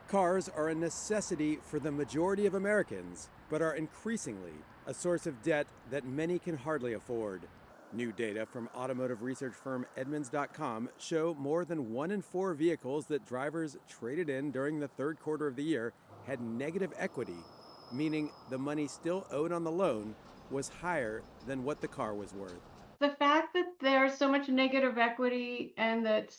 Cars are a necessity for the majority of Americans, but are increasingly a source of debt that many can hardly afford. New data from automotive research firm Edmunds.com show more than 1 in 4 vehicles that drivers traded in during the third quarter of the year had negative equity, meaning the money still owed on the loan was higher than what the car was worth. The fact that there's so much negative equity and that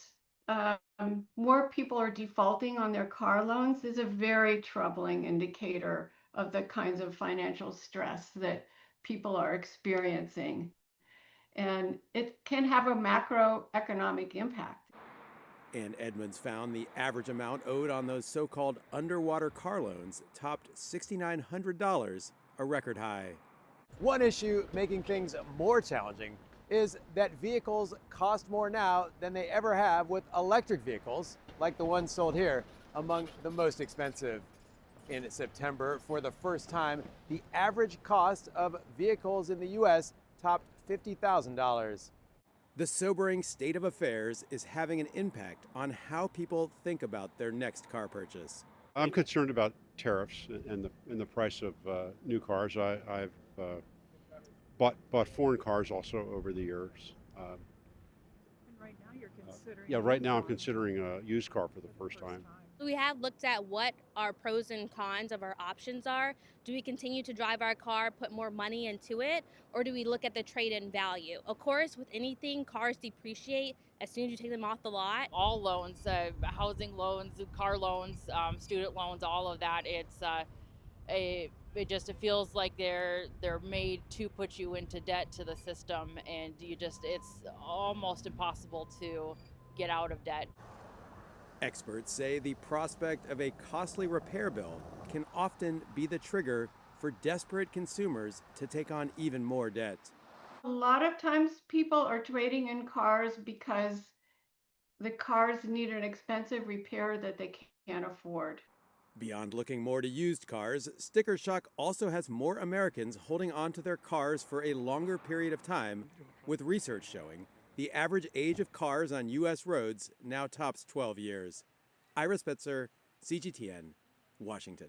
more people are defaulting on their car loans is a very troubling indicator of the kinds of financial stress that people are experiencing. And it can have a macroeconomic impact. And Edmunds found the average amount owed on those so-called underwater car loans topped $6,900, a record high. One issue making things more challenging is that vehicles cost more now than they ever have, with electric vehicles, like the ones sold here, among the most expensive. In September, for the first time, the average cost of vehicles in the U.S. topped $50,000. The sobering state of affairs is having an impact on how people think about their next car purchase. I'm concerned about tariffs and the price of new cars. I've bought foreign cars also over the years. And right now you're considering... Yeah, right now I'm considering a used car for the first time. We have looked at what our pros and cons of our options are. Do we continue to drive our car, put more money into it, or do we look at the trade-in value? Of course, with anything, cars depreciate as soon as you take them off the lot. All loans, housing loans, car loans, student loans, all of that, it feels like they're made to put you into debt to the system, and it's almost impossible to get out of debt. Experts say the prospect of a costly repair bill can often be the trigger for desperate consumers to take on even more debt. A lot of times people are trading in cars because the cars need an expensive repair that they can't afford. Beyond looking more to used cars, sticker shock also has more Americans holding on to their cars for a longer period of time, with research showing the average age of cars on U.S. roads now tops 12 years. Ira Spitzer, CGTN, Washington.